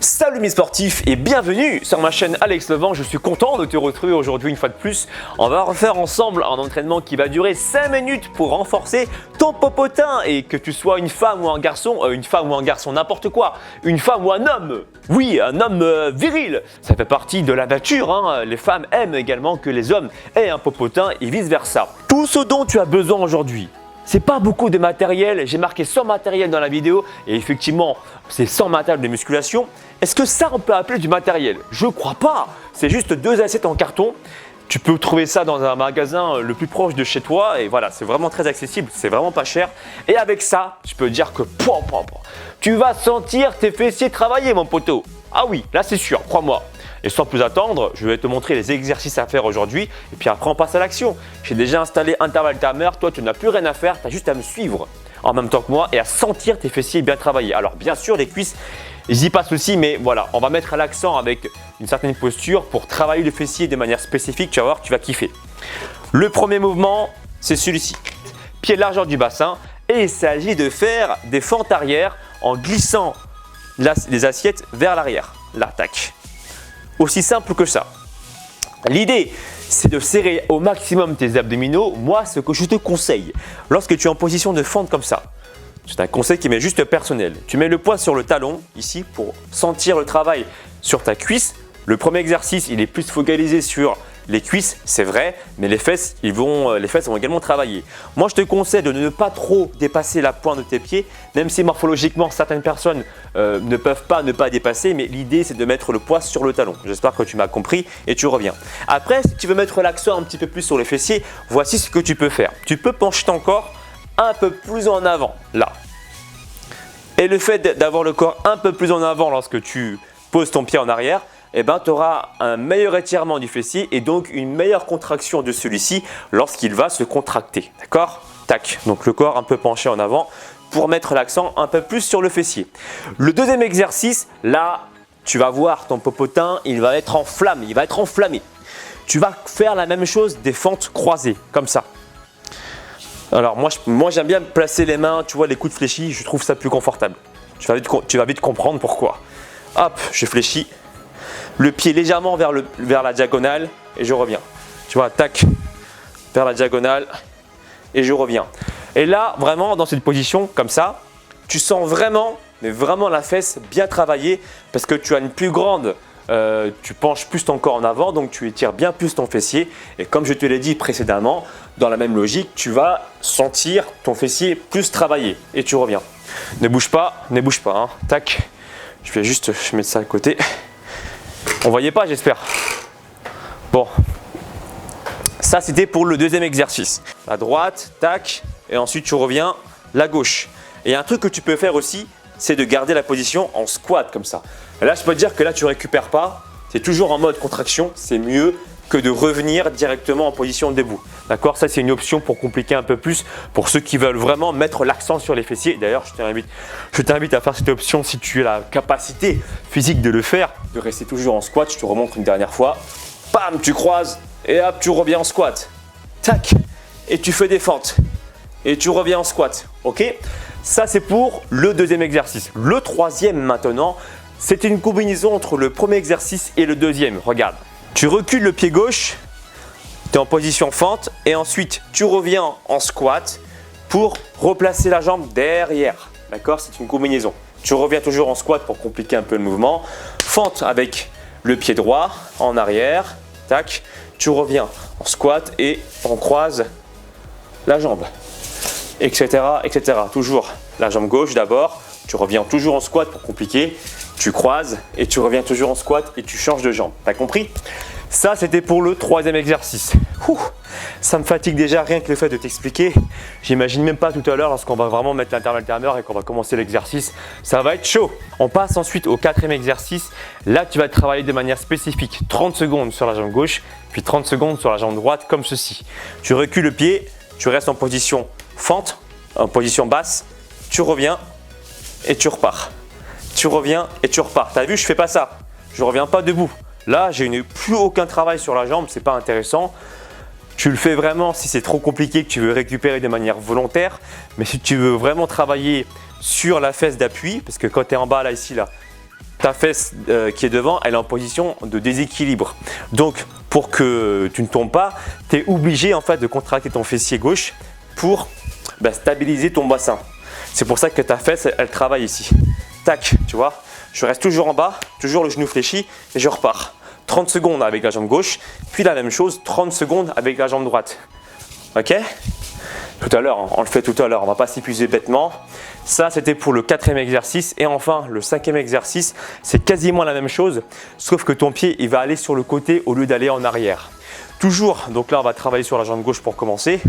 Salut mes sportifs et bienvenue sur ma chaîne Alex Levent. Je suis content de te retrouver aujourd'hui une fois de plus. On va refaire ensemble un entraînement qui va durer 5 minutes pour renforcer ton popotin. Et que tu sois une femme ou un garçon, n'importe quoi, une femme ou un homme. Oui, un homme viril. Ça fait partie de la nature, hein. Les femmes aiment également que les hommes aient un popotin et vice versa. Tout ce dont tu as besoin aujourd'hui. C'est pas beaucoup de matériel, j'ai marqué 100 matériel dans la vidéo et effectivement c'est 100 matériel de musculation. Est-ce que ça on peut appeler du matériel? Je crois pas, c'est juste 2 assiettes en carton. Tu peux trouver ça dans un magasin le plus proche de chez toi et voilà, c'est vraiment très accessible, c'est vraiment pas cher. Et avec ça, je peux te dire que tu vas sentir tes fessiers travailler mon poteau. Ah oui, là c'est sûr, crois-moi. Et sans plus attendre, je vais te montrer les exercices à faire aujourd'hui et puis après on passe à l'action. J'ai déjà installé Interval Timer, toi tu n'as plus rien à faire, tu as juste à me suivre en même temps que moi et à sentir tes fessiers bien travailler. Alors bien sûr les cuisses, j'y passe aussi mais voilà, on va mettre l'accent avec une certaine posture pour travailler le fessier de manière spécifique, tu vas voir, tu vas kiffer. Le premier mouvement, c'est celui-ci. Pied largeur du bassin et il s'agit de faire des fentes arrière en glissant les assiettes vers l'arrière. Là, tac. Aussi simple que ça. L'idée, c'est de serrer au maximum tes abdominaux. Moi, ce que je te conseille, lorsque tu es en position de fente comme ça, c'est un conseil qui m'est juste personnel. Tu mets le poids sur le talon, ici, pour sentir le travail sur ta cuisse. Le premier exercice, il est plus focalisé sur les cuisses, c'est vrai, mais les fesses vont également travailler. Moi, je te conseille de ne pas trop dépasser la pointe de tes pieds, même si morphologiquement, certaines personnes ne peuvent pas ne pas dépasser, mais l'idée, c'est de mettre le poids sur le talon. J'espère que tu m'as compris et tu reviens. Après, si tu veux mettre l'accent un petit peu plus sur les fessiers, voici ce que tu peux faire. Tu peux pencher ton corps un peu plus en avant, là. Et le fait d'avoir le corps un peu plus en avant lorsque tu poses ton pied en arrière, eh ben, tu auras un meilleur étirement du fessier et donc une meilleure contraction de celui-ci lorsqu'il va se contracter. D'accord? Tac. Donc le corps un peu penché en avant pour mettre l'accent un peu plus sur le fessier. Le deuxième exercice, là, tu vas voir ton popotin, il va être en flamme, il va être enflammé. Tu vas faire la même chose des fentes croisées, comme ça. Alors moi j'aime bien placer les mains, tu vois, les coudes fléchis, je trouve ça plus confortable. Tu vas vite comprendre pourquoi. Hop, je fléchis. Le pied légèrement vers la diagonale et je reviens. Tu vois, tac, vers la diagonale et je reviens. Et là, vraiment, dans cette position, comme ça, tu sens vraiment, mais vraiment la fesse bien travaillée parce que tu as une plus grande, tu penches plus ton corps en avant, donc tu étires bien plus ton fessier. Et comme je te l'ai dit précédemment, dans la même logique, tu vas sentir ton fessier plus travailler et tu reviens. Ne bouge pas, hein. Tac, je vais juste mettre ça à côté. On voyait pas, j'espère. Bon, ça c'était pour le deuxième exercice. La droite, tac, et ensuite tu reviens la gauche. Et un truc que tu peux faire aussi, c'est de garder la position en squat comme ça. Et là, je peux te dire que là, tu récupères pas. C'est toujours en mode contraction. C'est mieux que de revenir directement en position debout. D'accord? Ça, c'est une option pour compliquer un peu plus pour ceux qui veulent vraiment mettre l'accent sur les fessiers. D'ailleurs, je t'invite à faire cette option si tu as la capacité physique de le faire, de rester toujours en squat. Je te remontre une dernière fois. Bam, tu croises et hop, tu reviens en squat. Tac, et tu fais des fentes et tu reviens en squat. Ok? Ça, c'est pour le deuxième exercice. Le troisième maintenant, c'est une combinaison entre le premier exercice et le deuxième. Regarde. Tu recules le pied gauche, tu es en position fente et ensuite tu reviens en squat pour replacer la jambe derrière. D'accord? C'est une combinaison. Tu reviens toujours en squat pour compliquer un peu le mouvement. Fente avec le pied droit en arrière. Tac. Tu reviens en squat et on croise la jambe. Etc. etc. Toujours la jambe gauche d'abord. Tu reviens toujours en squat pour compliquer. Tu croises et tu reviens toujours en squat et tu changes de jambe. T'as compris? Ça, c'était pour le troisième exercice. Ça me fatigue déjà rien que le fait de t'expliquer. J'imagine même pas tout à l'heure lorsqu'on va vraiment mettre l'intervalle timer et qu'on va commencer l'exercice. Ça va être chaud. On passe ensuite au quatrième exercice. Là, tu vas travailler de manière spécifique. 30 secondes sur la jambe gauche, puis 30 secondes sur la jambe droite comme ceci. Tu recules le pied, tu restes en position fente, en position basse. Tu reviens et tu repars. Tu reviens et tu repars. Tu as vu, je fais pas ça. Je ne reviens pas debout. Là, j'ai plus aucun travail sur la jambe, c'est pas intéressant. Tu le fais vraiment si c'est trop compliqué, que tu veux récupérer de manière volontaire. Mais si tu veux vraiment travailler sur la fesse d'appui, parce que quand tu es en bas, là, ici, là, ta fesse qui est devant, elle est en position de déséquilibre. Donc, pour que tu ne tombes pas, tu es obligé en fait de contracter ton fessier gauche pour stabiliser ton bassin. C'est pour ça que ta fesse, elle travaille ici. Tac, tu vois, je reste toujours en bas, toujours le genou fléchi et je repars. 30 secondes avec la jambe gauche, puis la même chose, 30 secondes avec la jambe droite. Ok? Tout à l'heure, on le fait tout à l'heure, on ne va pas s'épuiser bêtement. Ça, c'était pour le 4e exercice. Et enfin, le 5e exercice, c'est quasiment la même chose, sauf que ton pied, il va aller sur le côté au lieu d'aller en arrière. Toujours, donc là, on va travailler sur la jambe gauche pour commencer.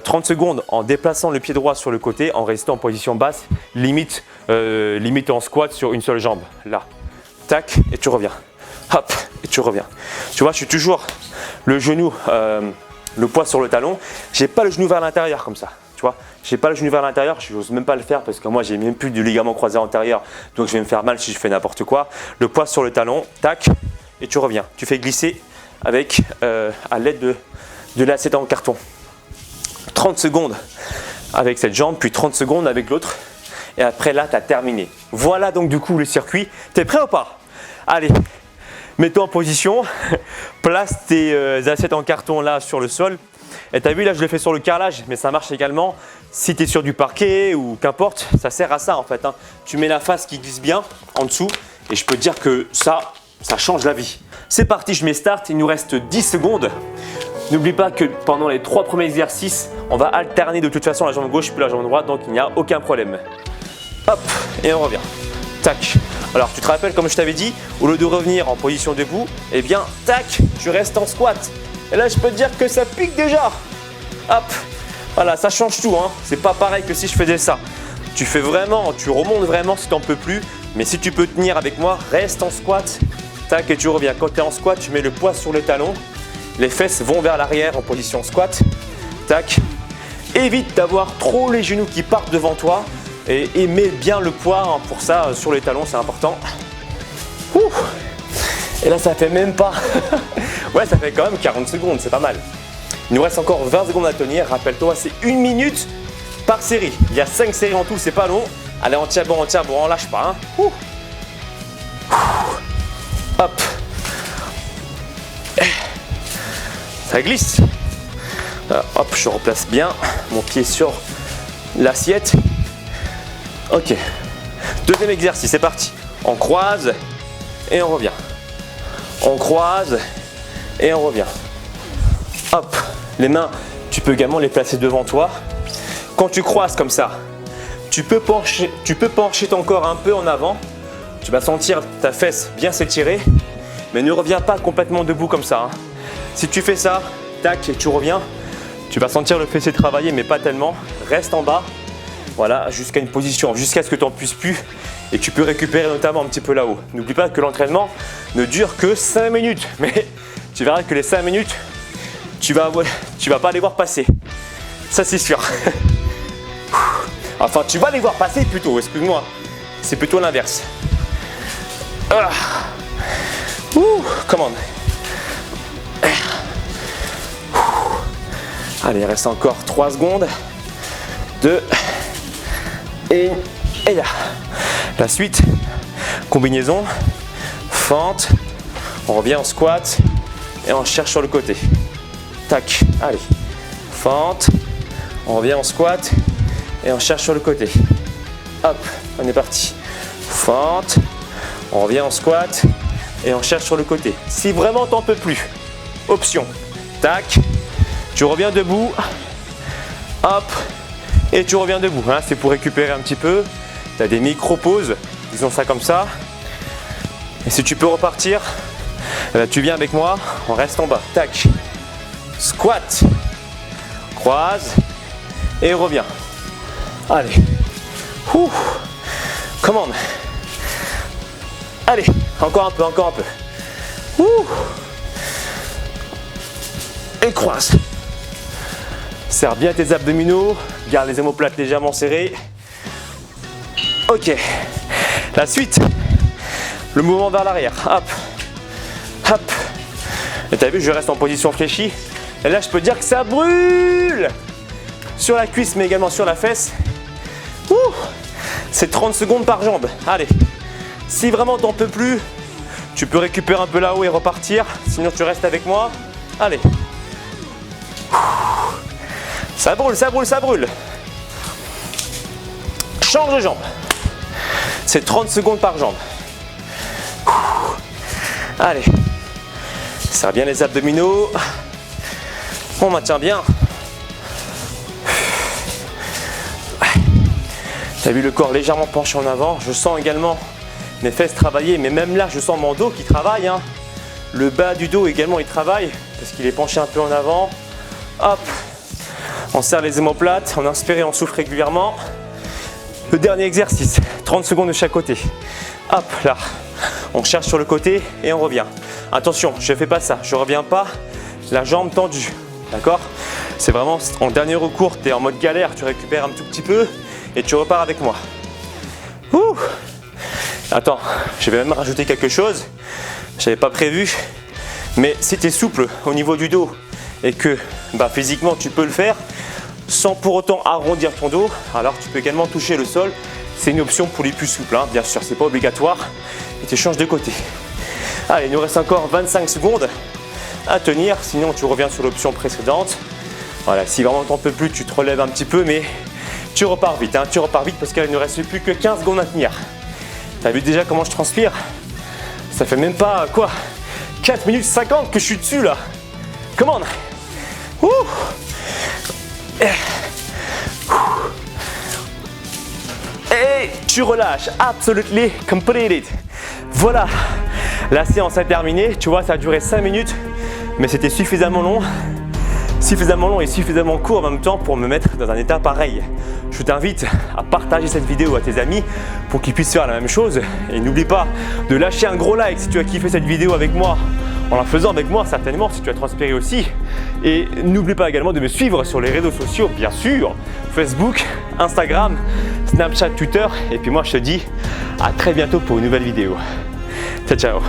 30 secondes en déplaçant le pied droit sur le côté, en restant en position basse, limite en squat sur une seule jambe. Là, tac, et tu reviens. Hop, et tu reviens. Tu vois, je suis toujours le genou, le poids sur le talon. J'ai pas le genou vers l'intérieur comme ça. Tu vois, j'ai pas le genou vers l'intérieur. Je n'ose même pas le faire parce que moi, j'ai même plus du ligament croisé antérieur. Donc, je vais me faire mal si je fais n'importe quoi. Le poids sur le talon, tac, et tu reviens. Tu fais glisser avec à l'aide de l'assiette en carton. 30 secondes avec cette jambe, puis 30 secondes avec l'autre. Et après, là, tu as terminé. Voilà donc du coup le circuit. Tu es prêt ou pas? Allez, mets-toi en position. Place tes assiettes en carton là sur le sol. Et tu as vu, là, je le fais sur le carrelage, mais ça marche également si tu es sur du parquet ou qu'importe. Ça sert à ça en fait. Tu mets la face qui glisse bien en dessous. Et je peux te dire que ça change la vie. C'est parti, je mets start. Il nous reste 10 secondes. N'oublie pas que pendant les 3 premiers exercices, on va alterner de toute façon la jambe gauche puis la jambe droite, donc il n'y a aucun problème. Hop, et on revient. Tac. Alors tu te rappelles, comme je t'avais dit, au lieu de revenir en position debout, eh bien, tac, tu restes en squat. Et là, je peux te dire que ça pique déjà. Hop, voilà, ça change tout. C'est pas pareil que si je faisais ça. Tu fais vraiment, tu remontes vraiment si tu n'en peux plus. Mais si tu peux tenir avec moi, reste en squat. Tac, et tu reviens. Quand tu es en squat, tu mets le poids sur les talons. Les fesses vont vers l'arrière en position squat. Tac. Évite d'avoir trop les genoux qui partent devant toi et mets bien le poids pour ça sur les talons, c'est important. Ouh. Et là, ça fait même pas. Ouais, ça fait quand même 40 secondes, c'est pas mal. Il nous reste encore 20 secondes à tenir. Rappelle-toi, c'est 1 minute par série. Il y a 5 séries en tout, c'est pas long. Allez, on tient bon, on lâche pas. Ouh. Hop. Ça glisse. Hop, je replace bien mon pied sur l'assiette. Ok. Deuxième exercice, c'est parti. On croise et on revient. On croise et on revient. Hop. Les mains, tu peux également les placer devant toi. Quand tu croises comme ça, tu peux pencher ton corps un peu en avant. Tu vas sentir ta fesse bien s'étirer, mais ne reviens pas complètement debout comme ça. Si tu fais ça, tac, et tu reviens, tu vas sentir le fessier travailler, mais pas tellement. Reste en bas, voilà, jusqu'à une position, jusqu'à ce que tu n'en puisses plus. Et tu peux récupérer notamment un petit peu là-haut. N'oublie pas que l'entraînement ne dure que 5 minutes. Mais tu verras que les 5 minutes, tu vas pas les voir passer. Ça, c'est sûr. Enfin, tu vas les voir passer plutôt, excuse-moi. C'est plutôt l'inverse. Ah. Come on. Allez, il reste encore 3 secondes. 2 et là. La suite, combinaison, fente. On revient en squat et on cherche sur le côté. Tac, allez. Fente. On revient en squat et on cherche sur le côté. Hop, on est parti. Fente. On revient en squat et on cherche sur le côté. Si vraiment t'en peux plus, option. Tac. Tu reviens debout, hop, et tu reviens debout. C'est pour récupérer un petit peu. Tu as des micro-pauses, disons ça comme ça. Et si tu peux repartir, là, tu viens avec moi, on reste en bas. Tac, squat, croise et reviens. Allez, ouh. Come on. Allez, encore un peu, encore un peu. Ouh. Et croise. Serre bien tes abdominaux, garde les omoplates légèrement serrés. Ok. La suite, le mouvement vers l'arrière. Hop, hop. Et tu as vu, je reste en position fléchie. Et là, je peux dire que ça brûle sur la cuisse, mais également sur la fesse. C'est 30 secondes par jambe. Allez, Si vraiment t'en peux plus, tu peux récupérer un peu là-haut et repartir. Sinon, tu restes avec moi. Allez. Ça brûle, ça brûle, ça brûle. Change de jambe. C'est 30 secondes par jambe. Allez. Serre bien les abdominaux. On maintient bien. Tu as vu le corps légèrement penché en avant. Je sens également mes fesses travailler, mais même là, je sens mon dos qui travaille. Hein. Le bas du dos également, il travaille parce qu'il est penché un peu en avant. Hop. On serre les omoplates, on inspire et on souffle régulièrement. Le dernier exercice, 30 secondes de chaque côté. Hop, là. On cherche sur le côté et on revient. Attention, je ne fais pas ça, je ne reviens pas, la jambe tendue. D'accord? C'est vraiment en dernier recours, tu es en mode galère, tu récupères un tout petit peu et tu repars avec moi. Ouh. Attends, je vais même rajouter quelque chose. Je n'avais pas prévu, mais si tu es souple au niveau du dos et que physiquement tu peux le faire sans pour autant arrondir ton dos, alors tu peux également toucher le sol. C'est une option pour les plus souples, hein. Bien sûr, c'est pas obligatoire. Et tu changes de côté. Allez, il nous reste encore 25 secondes à tenir, sinon tu reviens sur l'option précédente. Voilà, si vraiment t'en peux plus, tu te relèves un petit peu, mais tu repars vite, hein. Tu repars vite parce qu'il ne reste plus que 15 secondes à tenir. T'as vu déjà comment je transpire? Ça fait même pas quoi 4 minutes 50 que je suis dessus là. Come on. Ouh. Et tu relâches, absolutely completed. Voilà, la séance est terminée. Tu vois, ça a duré 5 minutes, mais c'était suffisamment long et suffisamment court en même temps pour me mettre dans un état pareil. Je t'invite à partager cette vidéo à tes amis pour qu'ils puissent faire la même chose. Et n'oublie pas de lâcher un gros like si tu as kiffé cette vidéo avec moi, en la faisant avec moi certainement si tu as transpiré aussi. Et n'oublie pas également de me suivre sur les réseaux sociaux, bien sûr, Facebook, Instagram, Snapchat, Twitter. Et puis moi je te dis à très bientôt pour une nouvelle vidéo. Ciao, ciao.